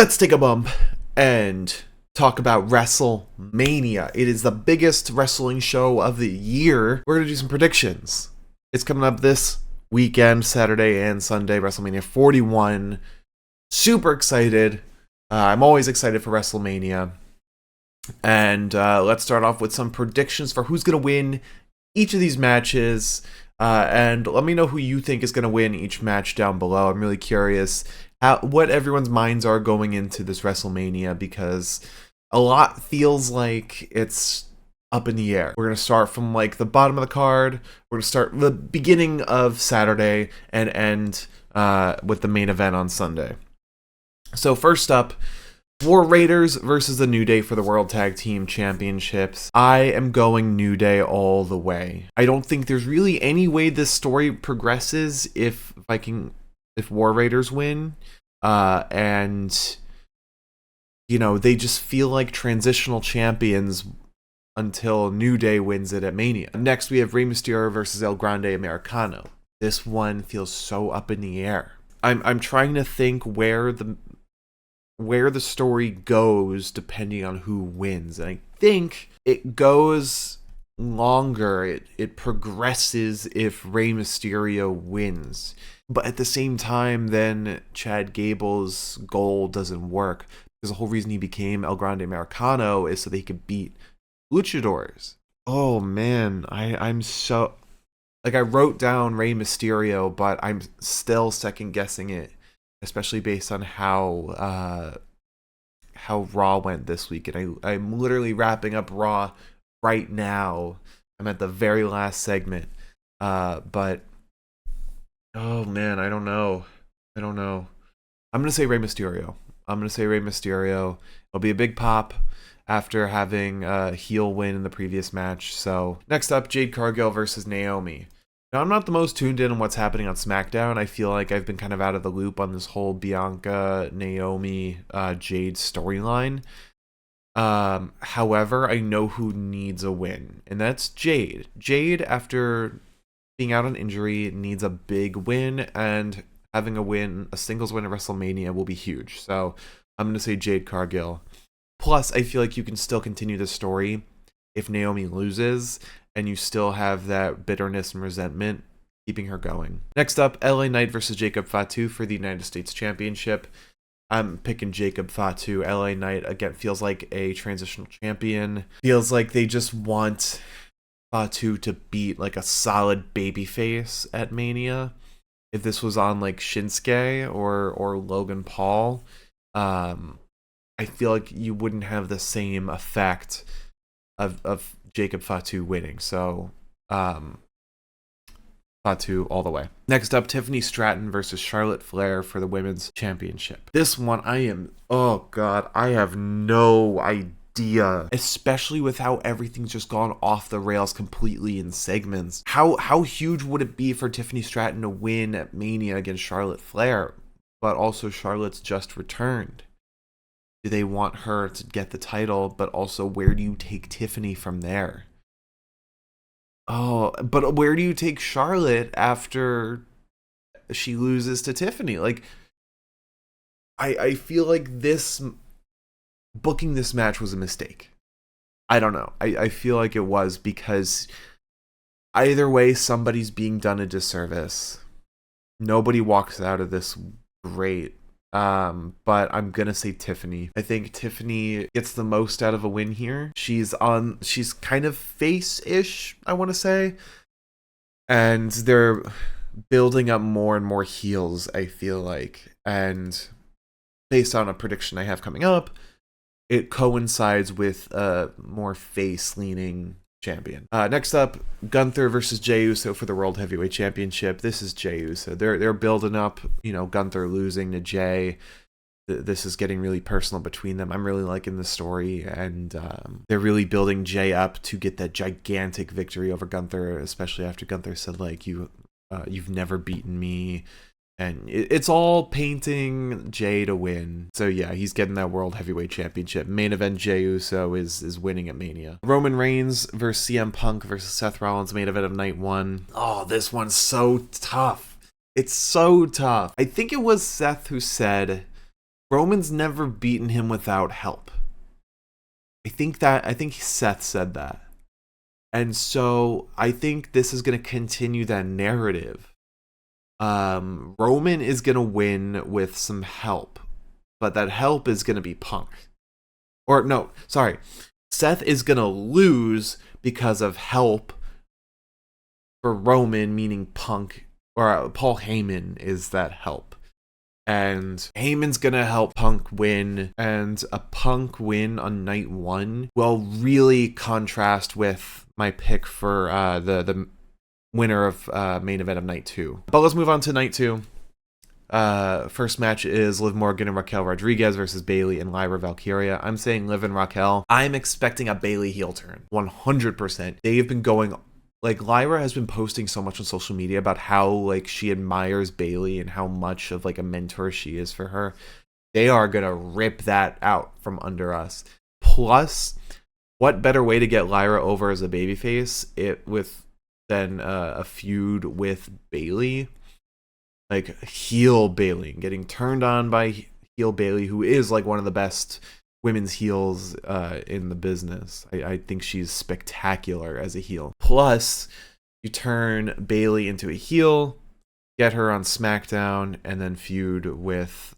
let's take a bump and talk about Wrestlemania. It is the biggest wrestling show of the year. We're going to do some predictions. It's coming up this weekend, Saturday and Sunday, WrestleMania 41. Super excited. I'm always excited for WrestleMania. And let's start off with some predictions for who's going to win each of these matches. And let me know who you think is going to win each match down below. I'm really curious what everyone's minds are going into this WrestleMania, because a lot feels like it's up in the air. We're going to start from like the bottom of the card. We're going to start the beginning of Saturday and end with the main event on Sunday. So first up, War Raiders versus the New Day for the World Tag Team Championships. I am going New Day all the way. I don't think there's really any way this story progresses if War Raiders win. And you know, they just feel like transitional champions until New Day wins it at Mania. Next, we have Rey Mysterio versus El Grande Americano. This one feels so up in the air. I'm trying to think where the story goes depending on who wins. And I think it goes longer. It progresses if Rey Mysterio wins. But at the same time, then Chad Gable's goal doesn't work, because the whole reason he became El Grande Americano is so that he could beat luchadors. Oh man, I'm so... Like, I wrote down Rey Mysterio, but I'm still second guessing it, especially based on how Raw went this week. And I'm literally wrapping up Raw right now. I'm at the very last segment. But oh man, I don't know. I'm gonna say Rey Mysterio. It'll be a big pop after having a heel win in the previous match. So next up, Jade Cargill versus Naomi. Now, I'm not the most tuned in on what's happening on SmackDown. I feel like I've been kind of out of the loop on this whole Bianca, Naomi, Jade storyline. However, I know who needs a win, and that's Jade. Jade, after being out on injury, needs a big win, and having a singles win at WrestleMania will be huge. So I'm going to say Jade Cargill. Plus, I feel like you can still continue the story if Naomi loses, and you still have that bitterness and resentment keeping her going. Next up, LA Knight versus Jacob Fatu for the United States Championship. I'm picking Jacob Fatu. LA Knight, again, feels like a transitional champion. Feels like they just want Fatu to beat like a solid babyface at Mania. If this was on like Shinsuke or Logan Paul, I feel like you wouldn't have the same effect of Jacob Fatu winning. So Fatu all the way. Next up, Tiffany Stratton versus Charlotte Flair for the Women's Championship. This one, I have no idea, especially with how everything's just gone off the rails completely in segments. How huge would it be for Tiffany Stratton to win at Mania against Charlotte Flair? But also, Charlotte's just returned. Do they want her to get the title? But also, where do you take Tiffany from there? Oh, but where do you take Charlotte after she loses to Tiffany? Like, I feel like booking this match was a mistake. I don't know. I feel like it was, because either way, somebody's being done a disservice. Nobody walks out of this great. But I'm gonna say Tiffany. I think Tiffany gets the most out of a win here. She's kind of face-ish, I want to say, and they're building up more and more heels, I feel like, and based on a prediction I have coming up, it coincides with a more face-leaning champion. Next up, Gunther versus Jey Uso for the World Heavyweight Championship. This is Jey Uso. They're building up, Gunther losing to Jey. This is getting really personal between them. I'm really liking the story, and they're really building Jey up to get that gigantic victory over Gunther, especially after Gunther said, like, you've never beaten me. And it's all painting Jey to win. So yeah, he's getting that World Heavyweight Championship. Main event, Jey Uso is winning at Mania. Roman Reigns versus CM Punk versus Seth Rollins, main event of night one. Oh, this one's so tough. It's so tough. I think it was Seth who said Roman's never beaten him without help. I think Seth said that. And so I think this is going to continue that narrative. Roman is going to win with some help, but that help is going to be Punk. Or no, sorry. Seth is going to lose because of help for Roman, meaning Punk, or Paul Heyman is that help. And Heyman's going to help Punk win, and a Punk win on night 1 will really contrast with my pick for the winner of main event of night 2. But let's move on to night 2. First match is Liv Morgan and Raquel Rodriguez versus Bayley and Lyra Valkyria. I'm saying Liv and Raquel. I'm expecting a Bayley heel turn, 100%. They've been going, like, Lyra has been posting so much on social media about how, like, she admires Bayley and how much of, like, a mentor she is for her. They are gonna rip that out from under us. Plus, what better way to get Lyra over as a babyface than a feud with Bayley? Like, heel Bayley, getting turned on by heel Bayley, who is like one of the best women's heels in the business. I think she's spectacular as a heel. Plus, you turn Bayley into a heel, get her on SmackDown, and then feud with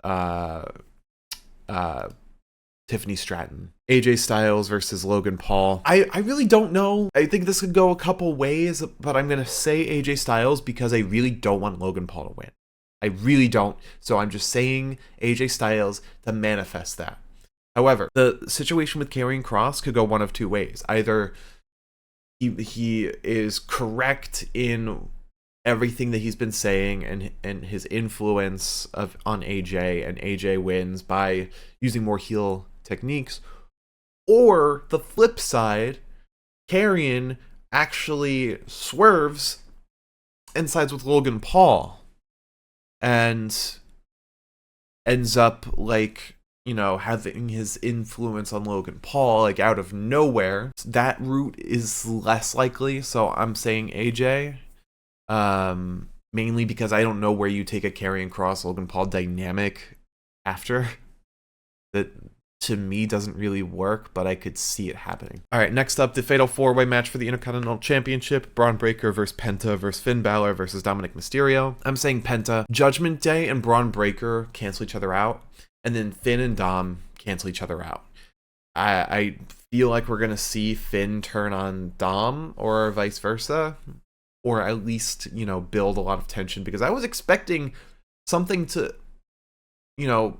Tiffany Stratton. AJ Styles versus Logan Paul. I really don't know. I think this could go a couple ways, but I'm going to say AJ Styles because I really don't want Logan Paul to win. I really don't. So I'm just saying AJ Styles to manifest that. However, the situation with Karrion Kross could go one of two ways. Either he is correct in everything that he's been saying and his influence on AJ, and AJ wins by using more heel techniques, or the flip side, Karrion actually swerves and sides with Logan Paul and ends up, like, you know, having his influence on Logan Paul, like, out of nowhere. That route is less likely, so I'm saying AJ. Mainly because I don't know where you take a Karrion Kross Logan Paul dynamic after. That, to me, doesn't really work, but I could see it happening. All right, next up, the Fatal 4-Way match for the Intercontinental Championship. Braun Breaker versus Penta versus Finn Balor versus Dominic Mysterio. I'm saying Penta. Judgment Day and Braun Breaker cancel each other out, and then Finn and Dom cancel each other out. I feel like we're going to see Finn turn on Dom, or vice versa, or at least, you know, build a lot of tension, because I was expecting something to, you know,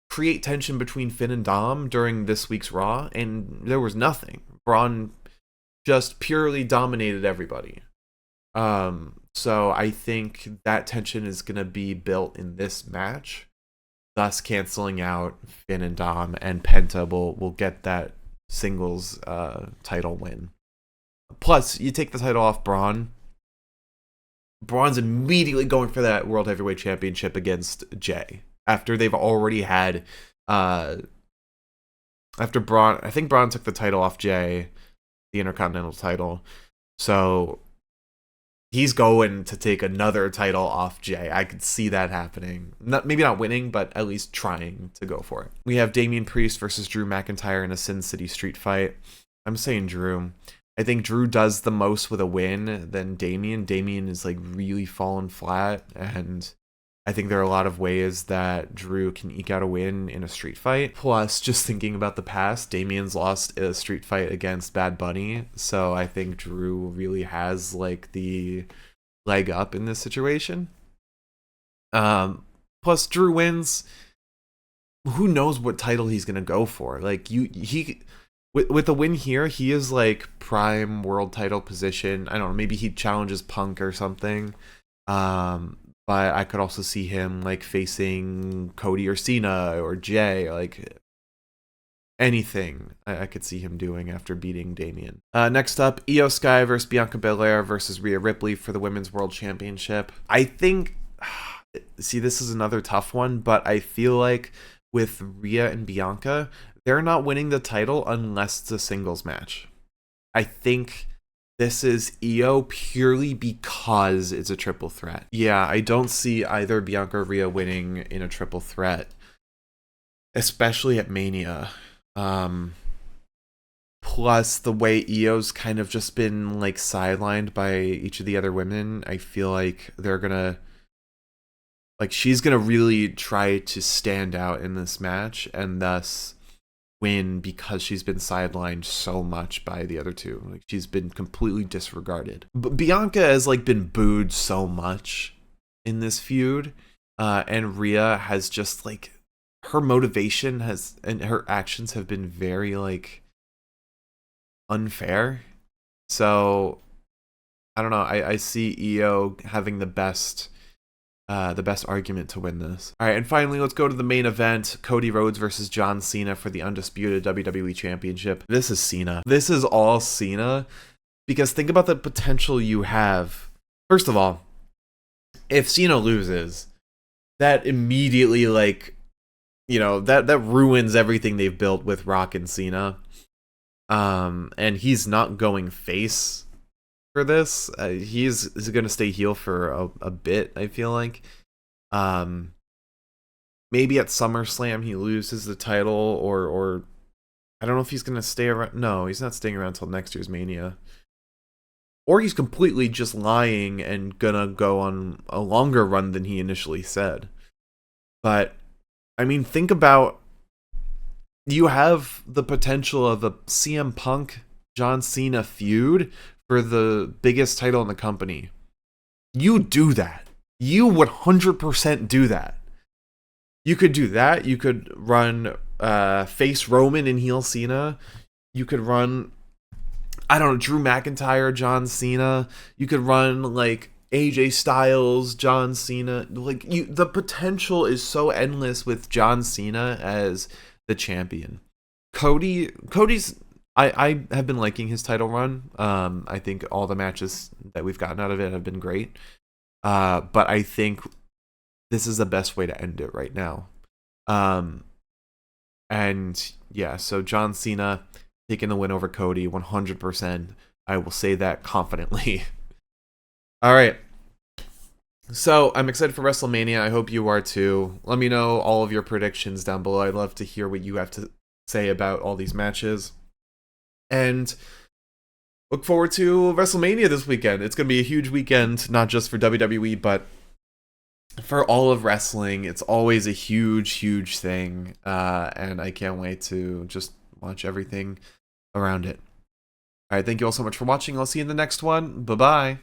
create tension between Finn and Dom during this week's Raw, and there was nothing. Braun just purely dominated everybody. So I think that tension is going to be built in this match, thus canceling out Finn and Dom, and Penta will get that singles title win. Plus, you take the title off Braun. Braun's immediately going for that World Heavyweight Championship against Jay. After they've already had, after Braun, I think Braun took the title off Jay, the Intercontinental title. So he's going to take another title off Jay. I could see that happening. Maybe not winning, but at least trying to go for it. We have Damian Priest versus Drew McIntyre in a Sin City street fight. I'm saying Drew. I think Drew does the most with a win than Damian. Damian is, like, really fallen flat, and I think there are a lot of ways that Drew can eke out a win in a street fight. Plus, just thinking about the past, Damian's lost a street fight against Bad Bunny, so I think Drew really has, like, the leg up in this situation. Plus, Drew wins. Who knows what title he's gonna go for? Like, with the win here, he is, like, prime world title position. I don't know, maybe he challenges Punk or something. But I could also see him, like, facing Cody or Cena or Jay, like, anything I could see him doing after beating Damian. Next up, Io Sky versus Bianca Belair versus Rhea Ripley for the Women's World Championship. I think, see, this is another tough one, but I feel like with Rhea and Bianca, they're not winning the title unless it's a singles match. I think this is Io purely because it's a triple threat. Yeah, I don't see either Bianca or Rhea winning in a triple threat. especially at Mania. Plus the way Io's kind of just been like sidelined by each of the other women. I feel like they're gonna like she's gonna really try to stand out in this match and thus win because she's been sidelined so much by the other two. Like she's been completely disregarded. But Bianca has like been booed so much in this feud, and Rhea has just like her motivation has and her actions have been very like unfair. So I don't know. I see Io having the best argument to win this. All right, and finally, let's go to the main event: Cody Rhodes versus John Cena for the undisputed WWE Championship. This is Cena. This is all Cena, because think about the potential you have. First of all, if Cena loses, that immediately that ruins everything they've built with Rock and Cena. And he's not going face for this. He's going to stay heel for a bit, I feel like. Maybe at SummerSlam he loses the title, or I don't know if he's going to stay around. No, he's not staying around until next year's Mania. Or he's completely just lying and gonna go on a longer run than he initially said. But, I mean, think about, you have the potential of a CM Punk John Cena feud for the biggest title in the company. You do that. You would 100% do that. You could do that. You could run face Roman and heel Cena. You could run, I don't know, Drew McIntyre, John Cena. You could run like AJ Styles, John Cena. Like the potential is so endless with John Cena as the champion. Cody's I have been liking his title run. I think all the matches that we've gotten out of it have been great. But I think this is the best way to end it right now. And yeah, so John Cena taking the win over Cody 100%. I will say that confidently. All right. So I'm excited for WrestleMania. I hope you are too. Let me know all of your predictions down below. I'd love to hear what you have to say about all these matches. And look forward to WrestleMania this weekend. It's going to be a huge weekend, not just for WWE, but for all of wrestling. It's always a huge, huge thing. And I can't wait to just watch everything around it. All right, thank you all so much for watching. I'll see you in the next one. Bye-bye.